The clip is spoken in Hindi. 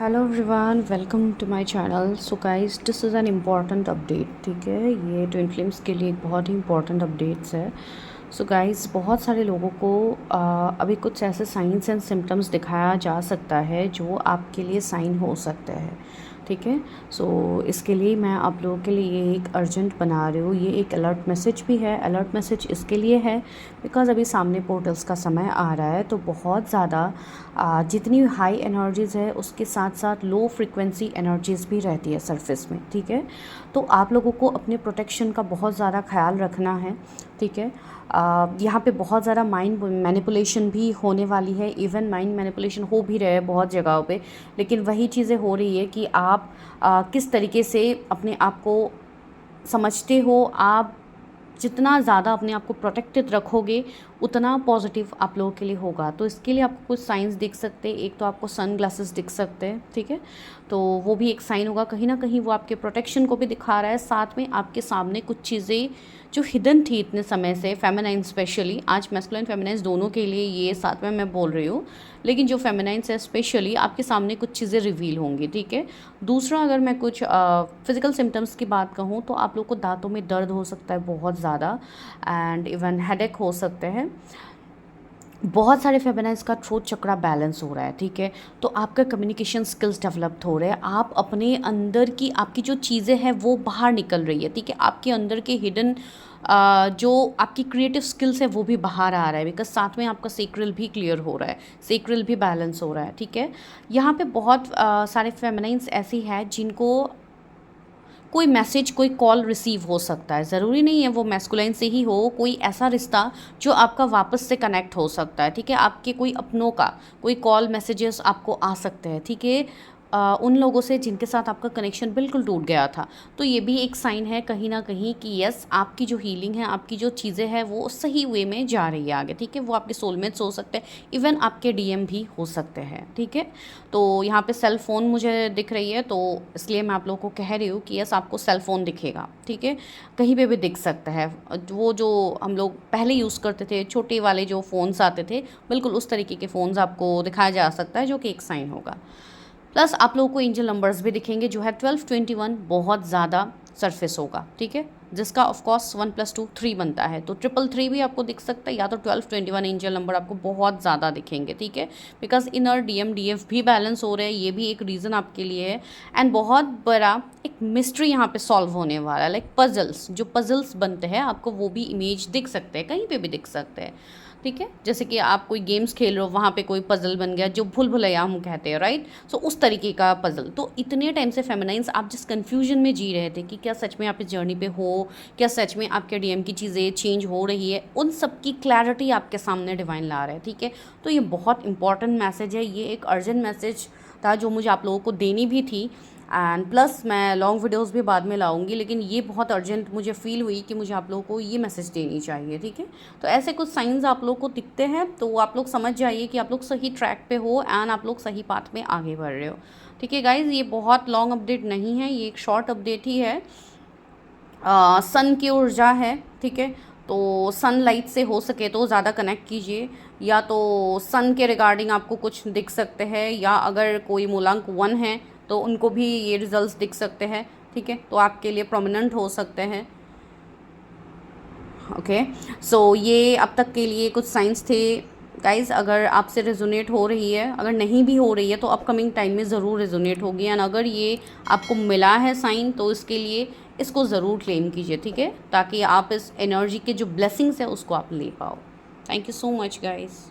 Hello everyone, welcome to my channel. So guys, this is an important update. ठीक है, ये ट्विन फ्लेम्स के लिए एक बहुत ही इम्पॉर्टेंट अपडेट्स है। सो गाइस, बहुत सारे लोगों को अभी कुछ ऐसे साइंस एंड सिम्टम्स दिखाया जा सकता है जो आपके लिए साइन हो सकते हैं। ठीक है, सो इसके लिए मैं आप लोगों के लिए ये एक अर्जेंट बना रही हूँ। ये एक अलर्ट मैसेज भी है। अलर्ट मैसेज इसके लिए है बिकॉज़ अभी सामने पोर्टल्स का समय आ रहा है, तो बहुत ज़्यादा जितनी हाई एनर्जीज़ है उसके साथ साथ लो फ्रिक्वेंसी एनर्जीज़ भी रहती है सरफेस में। ठीक है, तो आप लोगों को अपने प्रोटेक्शन का बहुत ज़्यादा ख्याल रखना है। ठीक है, यहाँ पे बहुत ज़्यादा माइंड मैनिपुलेशन भी होने वाली है। इवन माइंड मैनिपुलेशन हो भी रहे हैं बहुत जगहों पे, लेकिन वही चीज़ें हो रही है कि आप किस तरीके से अपने आप को समझते हो। आप जितना ज़्यादा अपने आप को प्रोटेक्टेड रखोगे उतना पॉजिटिव आप लोगों के लिए होगा। तो इसके लिए आपको कुछ साइंस दिख सकते हैं। एक तो आपको सन ग्लासेस दिख सकते हैं। ठीक है, तो वो भी एक साइन होगा, कहीं ना कहीं वो आपके प्रोटेक्शन को भी दिखा रहा है। साथ में आपके सामने कुछ चीज़ें जो हिडन थी इतने समय से, फेमिनाइन स्पेशली, आज मैस्कुलाइन फेमिनाइन दोनों के लिए ये साथ में मैं बोल रही हूँ, लेकिन जो फेमिनाइंस है स्पेशली आपके सामने कुछ चीज़ें रिवील होंगी। ठीक है, दूसरा अगर मैं कुछ फिज़िकल सिम्टम्स की बात कहूँ तो आप लोग को दांतों में दर्द हो सकता है बहुत ज़्यादा, एंड इवन हेडेक हो सकते हैं। बहुत सारे फेमिनाइन्स का थ्रोट चक्रा बैलेंस हो रहा है। ठीक है, तो आपका कम्युनिकेशन स्किल्स डेवलप्ड हो रहे हैं। आप अपने अंदर की आपकी जो चीज़ें हैं वो बाहर निकल रही है। ठीक है, आपके अंदर के हिडन जो आपकी क्रिएटिव स्किल्स है वो भी बाहर आ रहा है, बिकॉज साथ में आपका सेक्रल भी क्लियर हो रहा है, सेक्रल भी बैलेंस हो रहा है। ठीक है, यहाँ पे बहुत सारे फेमिनाइन्स ऐसी हैं जिनको कोई मैसेज, कोई कॉल रिसीव हो सकता है। ज़रूरी नहीं है वो मैस्कुलाइन से ही हो, कोई ऐसा रिश्ता जो आपका वापस से कनेक्ट हो सकता है। ठीक है, आपके कोई अपनों का कोई कॉल मैसेजेस आपको आ सकते हैं। ठीक है, उन लोगों से जिनके साथ आपका कनेक्शन बिल्कुल टूट गया था। तो ये भी एक साइन है कहीं ना कहीं कि यस, आपकी जो हीलिंग है, आपकी जो चीज़ें हैं वो सही वे में जा रही है आगे। ठीक है, वो आपके सोलमेट्स हो सकते हैं, इवन आपके डीएम भी हो सकते हैं। ठीक है, तो यहाँ पे सेल फ़ोन मुझे दिख रही है, तो इसलिए मैं आप लोगों को कह रही हूँ कि यस, आपको सेल फ़ोन दिखेगा। ठीक है, कहीं पे भी दिख सकता है। वो जो हम लोग पहले यूज़ करते थे, छोटे वाले जो फ़ोन्स आते थे, बिल्कुल उस तरीके के फ़ोन्स आपको दिखाया जा सकता है, जो कि एक साइन होगा। प्लस आप लोगों को एंजल नंबर्स भी दिखेंगे जो है 1221, बहुत ज़्यादा सरफेस होगा। ठीक है, जिसका ऑफकोर्स 1 + 2 3 बनता है, तो 333 भी आपको दिख सकता है, या तो 1221 एंजल नंबर आपको बहुत ज़्यादा दिखेंगे। ठीक है, बिकॉज इनर डीएम डीएफ भी बैलेंस हो रहे हैं, ये भी एक रीज़न आपके लिए है। एंड बहुत बड़ा एक मिस्ट्री यहाँ पे सॉल्व होने वाला है, लाइक पजल्स, जो पजल्स बनते हैं आपको वो भी इमेज दिख सकते हैं, कहीं पे भी दिख सकते हैं। ठीक है, जैसे कि आप कोई गेम्स खेल रहे हो, वहाँ पे कोई पजल बन गया, जो भूल भुलैया हम कहते हैं, राइट। सो उस तरीके का पजल। तो इतने टाइम से फेमिनाइंस आप जिस कन्फ्यूजन में जी रहे थे कि क्या सच में आप इस जर्नी पे हो, क्या सच में आपके डीएम की चीज़ें चेंज हो रही है, उन सब की क्लैरिटी आपके सामने डिवाइन ला रहे हैं। ठीक है, तो ये बहुत इंपॉर्टेंट मैसेज है, ये एक अर्जेंट मैसेज था जो मुझे आप लोगों को देनी भी थी। एंड प्लस मैं लॉन्ग वीडियोस भी बाद में लाऊंगी, लेकिन ये बहुत अर्जेंट मुझे फील हुई कि मुझे आप लोगों को ये मैसेज देनी चाहिए। ठीक है, तो ऐसे कुछ साइंस आप लोग को दिखते हैं, तो आप लोग समझ जाइए कि आप लोग सही ट्रैक पे हो एंड आप लोग सही पाथ में आगे बढ़ रहे हो। ठीक है गाइज, ये बहुत लॉन्ग अपडेट नहीं है, ये एक शॉर्ट अपडेट ही है। सन की ऊर्जा है। ठीक है, तो सनलाइट से हो सके तो ज़्यादा कनेक्ट कीजिए, या तो सन के रिगार्डिंग आपको कुछ दिख सकते हैं, या अगर कोई मूलांक 1 है तो उनको भी ये रिजल्ट्स दिख सकते हैं। ठीक है, तो आपके लिए प्रोमिनेंट हो सकते हैं। ओके, सो ये अब तक के लिए कुछ साइंस थे गाइज। अगर आपसे रेजोनेट हो रही है, अगर नहीं भी हो रही है तो अपकमिंग टाइम में ज़रूर रेजोनेट होगी। एंड अगर ये आपको मिला है साइन तो इसके लिए इसको ज़रूर क्लेम कीजिए। ठीक है, ताकि आप इस एनर्जी के जो ब्लेसिंग्स है उसको आप ले पाओ। Thank you so much guys.